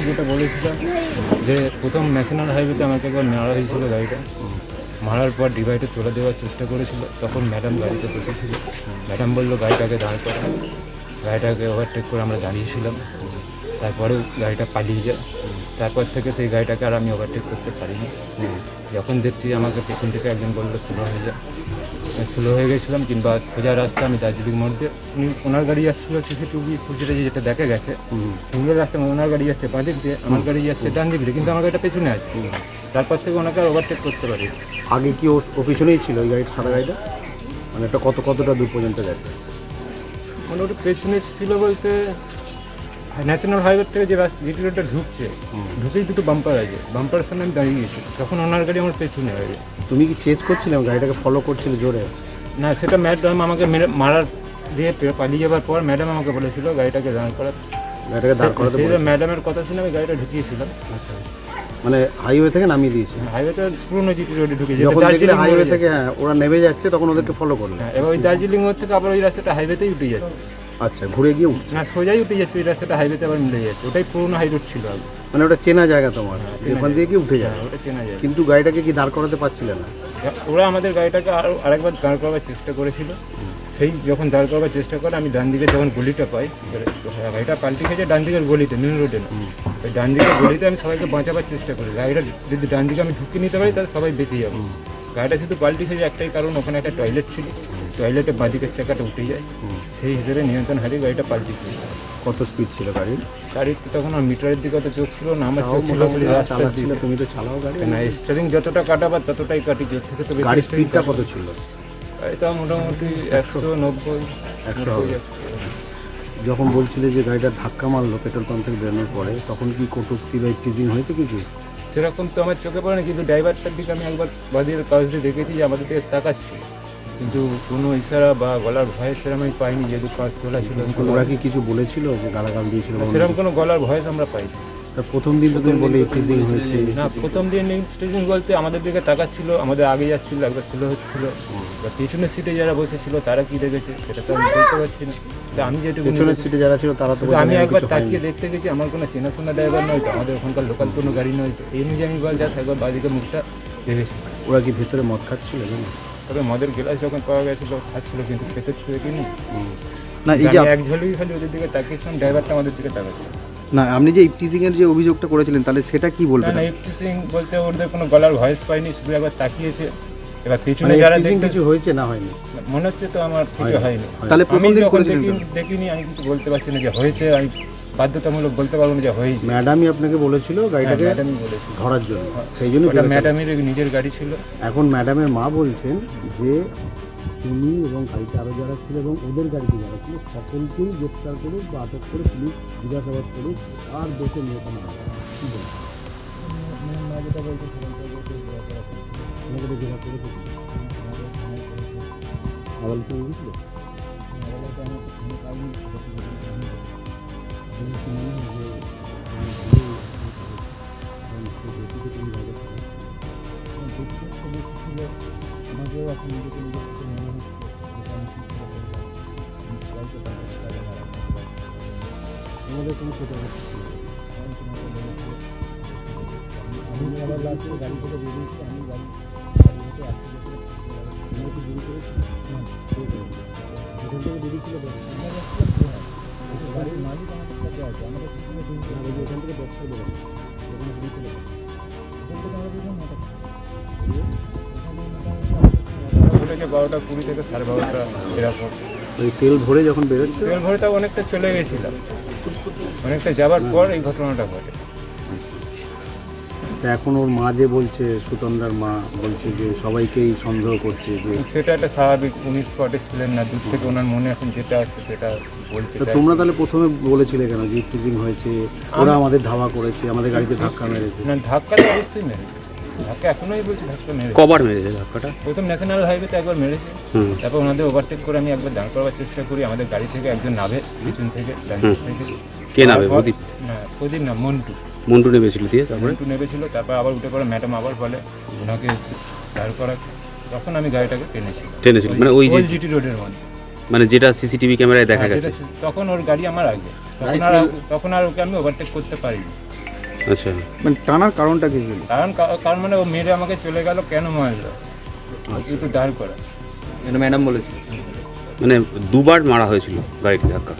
যেটা বলেছিলাম যে প্রথম ন্যাশনাল হাইওয়েতে আমাকে একবার মারা হয়েছিল গাড়িটা। মারার পর ডিভাইডে চলে দেওয়ার চেষ্টা করেছিল, তখন ম্যাডাম গাড়িতে বসেছিল। ম্যাডাম বললো গাড়িটাকে দাঁড় করা। গাড়িটাকে ওভারটেক করে আমরা দাঁড়িয়েছিলাম, তারপরেও গাড়িটা পালিয়ে যায়। তারপর থেকে সেই গাড়িটাকে আর আমি ওভারটেক করতে পারিনি। যখন দেখছি আমাকে পেছন থেকে একজন বললো স্লো হয়ে যায়, স্লো হয়ে গেছিলাম। কিংবা সোজা রাস্তা আমি দার্জিলিং মোড়ে, উনি ওনার গাড়ি যাচ্ছিলো সিসিটিভি ফুটেজে যেটা দেখা গেছে, সিঙ্গেল রাস্তা ওনার গাড়ি যাচ্ছে বাঁ দিক দিয়ে, আমার গাড়ি যাচ্ছে ডান দিক দিয়ে, কিন্তু আমার গাড়িটা পেছনে আছে। তারপর থেকে ওনাকে আর ওভারটেক করতে পারি। আগে কি ও পিছনেই ছিল ওই গাড়িটা, সাদা গাড়িটা? মানে এটা কতটা দূর পর্যন্ত গেছে? মোটামুটি পেছনে ছিল বলতে ন্যাশনাল হাইওয়ে থেকে যে জিটি রোডটা ঢুকছে, ঢুকেই দুটো বাম্পার আছে, বাম্পারের সামনে আমি দাঁড়িয়ে গেছি, তখন ওনার গাড়ি আমার পেছনে আছে। তুমি কি চেস করছিলে, গাড়িটাকে ফলো করছিলে জোরে? না, সেটা ম্যাডাম আমাকে মারার দিয়ে পালিয়ে যাওয়ার পর ম্যাডাম আমাকে বলেছিল গাড়িটাকে দাঁড় করার। গাড়িটাকে দাঁড় করাতে ম্যাডামের কথা শুনে আমি গাড়িটা ঢুকিয়েছিলাম। আচ্ছা, মানে হাইওয়ে থেকে নামিয়ে দিয়েছে? হাইওয়েতে পুরোনো জিটি রোডে ঢুকে যখন দেখলে হাইওয়ে থেকে ওরা নেমে যাচ্ছে তখন ওদেরকে ফলো করলে? হ্যাঁ, এবার ওই দার্জিলিং মোড় থেকে আবার ওই রাস্তাটা হাইওয়েতেই উঠে যাচ্ছে। আচ্ছা, ঘুরে গিয়ে উঠছে? না, সোজাই উঠে যাচ্ছে, ওই রাস্তাটা হাইওয়েতে আবার মিলে যাচ্ছে। ওটাই পুরোনো হাই রোড ছিল আগে। মানে ওটা চেনা জায়গা তোমার, ওখান দিয়ে কি উঠে যায়? ওটা চেনা যায়, কিন্তু গাড়িটাকে কি দাঁড় করাতে পারছিলে না? ওরা আমাদের গাড়িটাকে আরেকবার দাঁড় করাবার চেষ্টা করেছিল। সেই যখন দাঁড় করবার চেষ্টা করে আমি ডান দিকে যখন গলিটা পাই, গাড়িটা পাল্টি খেয়েছে ডান দিকের গলিতে, মেন রোডে না, ওই ডান দিকের গলিতে আমি সবাইকে বাঁচাবার চেষ্টা করি। গাড়িটা যদি ডান দিকে আমি ঢুকিয়ে নিতে পারি তাহলে সবাই বেঁচে যাবে। গাড়িটা শুধু পাল্টি খেয়েছে একটাই কারণ, ওখানে একটা টয়লেট ছিল, টয়লেটে বাঁদিকের চাকাটা উঠে যায়, সেই হিসেবে নিয়ন্ত্রণ হারিয়ে গাড়িটা পাল্টি খেয়েছে। কত স্পিড ছিল গাড়ির? গাড়ির তো তখন আমার মিটারের দিকে অত চোখ ছিল না, আমার চোখ ছিল রাস্তার দিকে। তুমি তো চালাও গাড়ি না, স্টারিং যতটা কাটাবার ততটাই কাটি, এর থেকে তো বেশি। গাড়ির স্পিডটা কত ছিল? গাড়িটা মোটামুটি 190। যখন বলছিলে যে গাড়িটা ধাক্কা মারলো পেট্রোল পাম্প থেকে বেরোনোর পরে, তখন কি কটূক্তি বা টিজিং হয়েছে কিছু? সেরকম তো আমার চোখে পড়ে না, কিন্তু ড্রাইভারটার দিকে আমি একবার বাদির কাজ দিয়ে দেখেছি যে আমাদের দিকে তাকাচ্ছি, কিন্তু কোনো ইশারা বা গলার ভয়েস সেরকম আমি পাইনি, যেহেতু কাজ তোলা ছিল। ওরা কি কিছু বলেছিল যে গালাগাল দিয়েছিল? সেরকম কোনো গলার ভয়েস আমরা পাইনি। তা প্রথম দিন তো তুমি বলে টিজিং হয়েছে? না, প্রথম দিন টিজিং বলতে আমাদের দিকে তাকাচ্ছিল, আমাদের আগে যাচ্ছিল, একবার স্লো হচ্ছিল, বা পিছনের সিটে যারা বসেছিল তারা কি দেখেছে সেটা তো আমি বলতে পারছি না। আমি যেটুকু পিছনের সিটে যারা ছিল তারা তো, আমি একবার তাকিয়ে দেখতে গেছি, আমার কোনো চেনাশোনা ড্রাইভার নয় তো, আমাদের ওখানকার লোকাল কোনো গাড়ি নয় তো, এই নিয়ে আমি বল যাস একবার বাদিকে মুখটা দেখেছি। ওরা কি ভেতরে মদ খাচ্ছিল? তবে মদের গ্লাস যখন পাওয়া গেছিলো খাচ্ছিল, কিন্তু খেতে দেখিনি না। এই যে এক ঝলই খালি ওদের দিকে তাকিয়েছিলাম, ড্রাইভারটা আমাদের দিকে তাকাচ্ছে না। আপনি যে ইপটিজিং এর যে অভিযোগটা করেছিলেন তাহলে সেটা কি বলবেন? না, ইপটিজিং বলতে ওদের কোনো গলার ভয়েস পাইনি, শুধু একবার তাকিয়েছে। এবার পিছনে যারা কিছু হয়েছে না হয়নি মনে হচ্ছে তো, আমার কিছু হয়নি। তাহলে প্রথম দিন দেখিনি, আমি কিছু বলতে পারছি না যে হয়েছে, আমি বাধ্যতামূলক বলতে পারবো না যে হয়েছে। ম্যাডামই আপনাকে বলেছিল গাড়িটাকে ধরার জন্য, সেই জন্য ম্যাডামের নিজের গাড়ি ছিল। এখন ম্যাডামের মা বলছেন যে তুমি এবং গাড়িতে আরও যারা ছিল এবং ওদের গাড়িতে যারা ছিল সকলকেই গ্রেপ্তার করুক বা আটক করে পুলিশ জিজ্ঞাসাবাদ করুক, আর দেশে নিয়ে কোনো কী বলছে যেটা বলছে আমাকে জেরা করে আদালতে বুঝলো আমাকেও এখন নিজেকে নিজের থেকে মনে হচ্ছে আমাদের কোনো ছোটো আমি আবার লাস্টে গাড়ি থেকে বেরিয়েছি, আমি গাড়ি থেকে আসতে দেরি করেছি, যেখান থেকে বেরিয়েছিল গাড়ির মালিক আমাদের সাথে আছে, আমাদের পিছনে এখান থেকে দশটা বেরোবে, যেখানে বেরিয়েছিল এখান থেকে আমাদের নটা 12:20 থেকে 12:30 এরকম। ওই তেল ভরে যখন বেরোচ্ছে, তেল ভরে তা অনেকটা চলে গেছিলাম, অনেকটা যাবার পর এই ঘটনাটা ঘটে। এখন ওর মা যে বলছে, সুতন্দ্রার মা বলছে যে সবাইকেই সন্দেহ করছে, যে সেটা একটা স্বাভাবিক, উনি স্পটে ছিলেন না, দূর থেকে ওনার মনে এখন যেটা আসছে সেটা বলতে চাই। তোমরা তাহলে প্রথমে বলেছিলে কেন যে টিজিং হয়েছে, ওরা আমাদের ধাওয়া করেছে, আমাদের গাড়িতে ধাক্কা মেরেছে? না, ধাক্কাটা অবশ্যই মেরেছে, ধাক্কা এখনোই বলছি ধাক্কা মেরেছে। কবার মেরেছে ধাক্কাটা? প্রথম ন্যাশনাল হাইওয়েতে একবার মেরেছে, তারপর ওনাদের ওভারটেক করে আমি একবার দাঁড় করার চেষ্টা করি, আমাদের গাড়ি থেকে একজন নামে পিছন থেকে, কে নামে? প্রদীপ? না, প্রদীপ না, মন্টু নেমেছিল, দিয়ে তারপরে মন্টু নেমেছিল, তারপর আবার উঠে পড়ে ম্যাডাম আবার বলে ওনাকে দাঁড় করা, তখন আমি গাড়িটাকে টেনেছিল, মানে ওই যে জিটি রোডের মধ্যে, মানে যেটা সিসিটিভি ক্যামেরায় দেখা গেছে। তখন ওর গাড়ি আমার আগে, তখন আর ওকে আমি ওভারটেক করতে পারিনি। আচ্ছা, মানে টানার কারণটা কি ছিল? কারণ মানে ও মেরে আমাকে চলে গেল, কেন মারলো একটু দাঁড় করা। এটা ম্যাডাম বলেছে। মানে দুবার মারা হয়েছিল গাড়িটি ধাক্কা।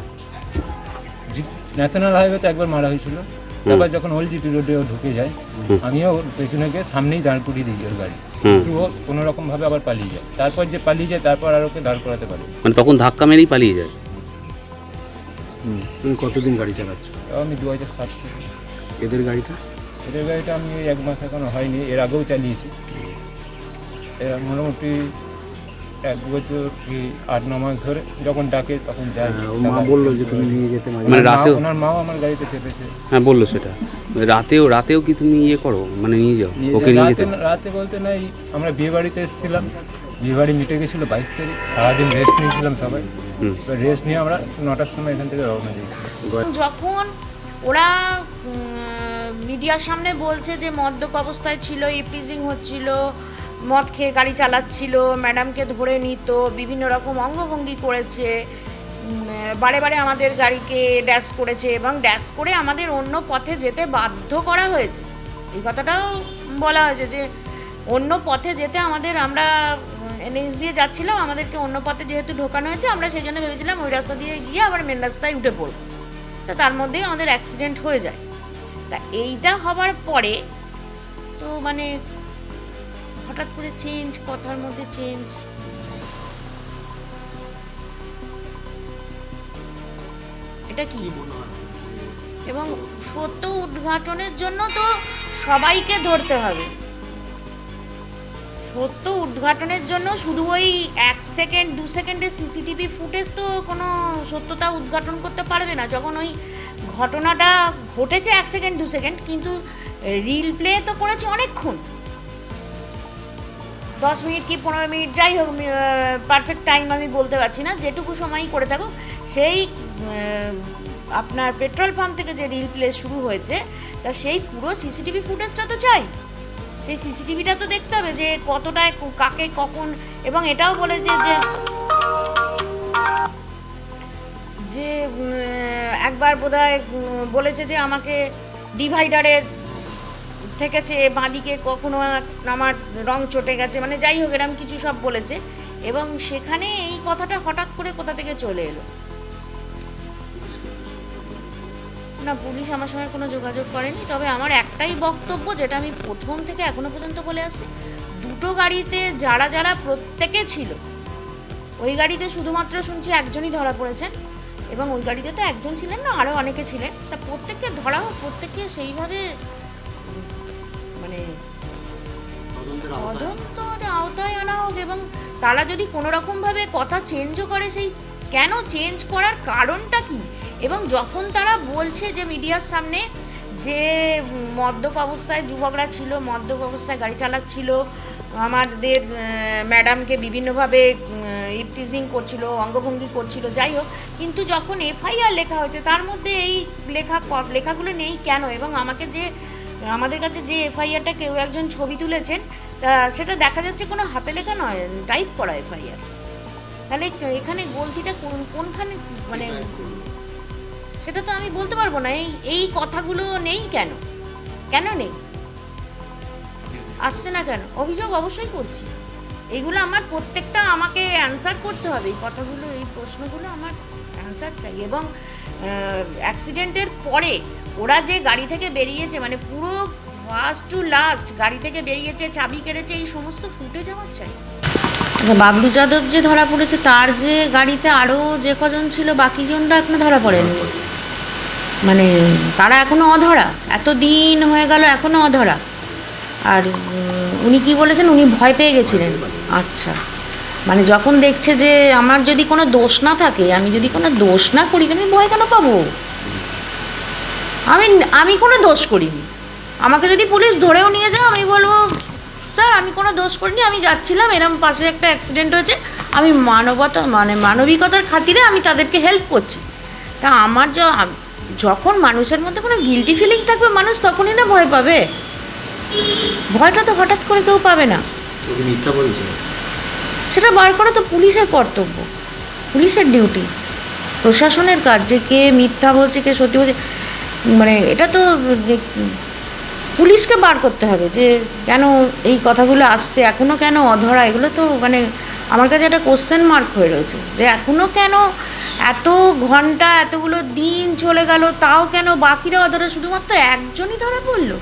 ন্যাশনাল হাইওয়েতে একবার মারা হয়েছিল, তারপর যখন ওল্ড জিটি রোডে ও ঢুকে যায়, আমিও ওর পেছনে গিয়ে সামনেই দাঁড় করিয়ে দিই ওর গাড়ি, কিন্তু ও কোনো রকমভাবে আবার পালিয়ে যায়। তারপর যে পালিয়ে যায় তারপর আর ওকে দাঁড় করাতে পারি। মানে তখন ধাক্কা মেরেই পালিয়ে যায়। তুমি কতদিন গাড়ি চালাচ্ছ? তাও আমি 2007 থেকে। এদের গাড়িটা? এদের গাড়িটা আমি এই 1 মাস এখনো হয়নি, এর আগেও চালিয়েছি। এরা মোটামুটি 1 বছর কি 8-9 মাস ধরে যখন ডাকে তখন যায়। ওর মা বললো যে তুমি নিয়ে যেতে মাঝে মানে রাতেও? ওনার মাও আমার গাড়িতে চেপেছে। হ্যাঁ বললো সেটা। রাতেও কি তুমি ইয়ে করো, মানে নিয়ে যাও ওকে নিয়ে যেতে? রাতে বলতে নাই, আমরা বিয়ে বাড়িতে এসেছিলাম, বিয়ে বাড়ি মিটে গেছিলো 22 তারিখ, সারাদিন রেস্ট নিয়েছিলাম সবাই। রেস্ট নিয়ে আমরা 9টার সময় এখান থেকে রওনা দিয়েছিলাম। যখন ওরা মিডিয়ার সামনে বলছে যে মদ্যপ অবস্থায় ছিল, ইপটিজিং হচ্ছিল, মদ খেয়ে গাড়ি চালাচ্ছিল, ম্যাডামকে ধরে নিত, বিভিন্ন রকম অঙ্গভঙ্গি করেছে, বারে বারে আমাদের গাড়িকে ড্যাশ করেছে এবং ড্যাশ করে আমাদের অন্য পথে যেতে বাধ্য করা হয়েছে। এই কথাটাও বলা হয়েছে যে অন্য পথে যেতে আমরা এনএইচ দিয়ে যাচ্ছিলাম, আমাদেরকে অন্য পথে যেহেতু ঢোকানো হয়েছে, আমরা সেই জন্য ভেবেছিলাম ওই রাস্তা দিয়ে গিয়ে আবার মেন রাস্তায় উঠে পড়ব। তা তার মধ্যেই আমাদের অ্যাক্সিডেন্ট হয়ে যায়। তা এইটা হবার পরে তো মানে হঠাৎ করে চেঞ্জ, কথার মধ্যে চেঞ্জ। এটা কি এবং সত্য উদ্ঘাটনের জন্য তো সবাইকে ধরতে হবে। সত্য উদ্ঘাটনের জন্য শুধু ওই 1 সেকেন্ড 2 সেকেন্ডের সিসিটিভি ফুটেজ তো কোনো সত্যতা উদ্ঘাটন করতে পারবে না। যখন ওই ঘটনাটা ঘটেছে 1 সেকেন্ড 2 সেকেন্ড, কিন্তু রিল প্লে তো করেছে অনেকক্ষণ, 10 মিনিট কি 15 মিনিট, যাই হোক পারফেক্ট টাইম আমি বলতে পারছি না, যেটুকু সময়ই করে থাকুক, সেই আপনার পেট্রোল পাম্প থেকে যে রিল প্লে শুরু হয়েছে তা সেই পুরো সিসিটিভি ফুটেজটা তো চাই। সেই সিসিটিভিটা তো দেখতে হবে যে কতটায় কাকে কখন। এবং এটাও বলেছে যে একবার বোধহয় বলেছে যে আমাকে ডিভাইডারে ঠেকেছে, বাঁদিকে কখনো আমার রং চটে গেছে, মানে যাই হোক এরকম কিছু সব বলেছে। এবং সেখানে এই কথাটা হঠাৎ করে কোথা থেকে চলে এলো না, পুলিশ আমার সঙ্গে কোনো যোগাযোগ করেনি। তবে আমার একটাই বক্তব্য, যেটা আমি প্রথম থেকে এখনো পর্যন্ত বলে আসছি, দুটো গাড়িতে যারা প্রত্যেকে ছিল, ওই গাড়িতে শুধুমাত্র শুনছি একজনই ধরা পড়েছেন, এবং ওই গাড়িতে তো একজন ছিলেন না, আরও অনেকে ছিলেন। তা প্রত্যেককে ধরা হোক, প্রত্যেককে সেইভাবে মানে তদন্তের আওতায় আনা হোক। এবং তারা যদি কোনো রকমভাবে কথা চেঞ্জও করে, সেই কেন চেঞ্জ করার কারণটা কি। এবং যখন তারা বলছে যে মিডিয়ার সামনে যে মদ্যপ অবস্থায় যুবকরা ছিল, মদ্যপ অবস্থায় গাড়ি চালাচ্ছিল, আমাদের ম্যাডামকে বিভিন্নভাবে ইপটিজিং করছিল, অঙ্গভঙ্গি করছিল, যাই হোক, কিন্তু যখন এফআইআর লেখা হয়েছে তার মধ্যে এই লেখাগুলো নেই কেন। এবং আমাদের কাছে যে এফআইআরটা কেউ একজন ছবি তুলেছেন, তা সেটা দেখা যাচ্ছে কোনো হাতে লেখা নয়, টাইপ করা এফআইআর। তাহলে এখানে গলতিটা কোনখানে, মানে সেটা তো আমি বলতে পারবো না। এই কথাগুলো নেই কেন নেই, আসছে না কেন? অভিযোগ অবশ্যই করছি, এইগুলো আমার প্রত্যেকটা আমাকে অ্যান্সার করতে হবে। এই কথাগুলো, এই প্রশ্নগুলো আমার অ্যান্সার চাই। এবং অ্যাক্সিডেন্টের পরে ওরা যে গাড়ি থেকে বেরিয়েছে, মানে পুরো ফার্স্ট টু লাস্ট গাড়ি থেকে বেরিয়েছে, চাবি কেড়েছে, এই সমস্ত ফুটেজ আমার চাই। আচ্ছা, বাবলু যাদব যে ধরা পড়েছে, তার যে গাড়িতে আরও যে কজন ছিল, বাকিজনরা এখনো ধরা পড়েনি, মানে তারা এখনো অধরা, এত দিন হয়ে গেল এখনো অধরা। আর উনি কি বলেছেন, উনি ভয় পেয়ে গেছিলেন। আচ্ছা, মানে যখন দেখছে যে আমার যদি কোনো দোষ না থাকে, আমি যদি কোনো দোষ না করি, আমি ভয় কেন পাবো? আমি কোনো দোষ করিনি। আমাকে যদি পুলিশ ধরেও নিয়ে যায়, আমি বলবো স্যার আমি কোনো দোষ করিনি, আমি যাচ্ছিলাম, এরম পাশে একটা অ্যাক্সিডেন্ট হয়েছে, আমি মানবিকতার খাতিরে আমি তাদেরকে হেল্প করছি। তা আমার যখন মানুষের মধ্যে কোনো গিল্টি ফিলিং থাকবে, মানুষ তখনই না ভয় পাবে। ভয়টা তো হঠাৎ করে কেউ পাবে না। সেটা বার করা তো পুলিশের কর্তব্য, পুলিশের ডিউটি, প্রশাসনের কাজ, যে কে মিথ্যা বলছে কে সত্যি বলছে, মানে এটা তো পুলিশকে বার করতে হবে যে কেন এই কথাগুলো আসছে, এখনও কেন অধরা। এগুলো তো মানে আমার কাছে একটা কোশ্চেন মার্ক হয়ে রয়েছে যে এখনও কেন এত ঘন্টা এতগুলো দিন চলে গেল, তাও কেন বাকিরা অধরা, শুধুমাত্র একজনই ধরা পড়লো।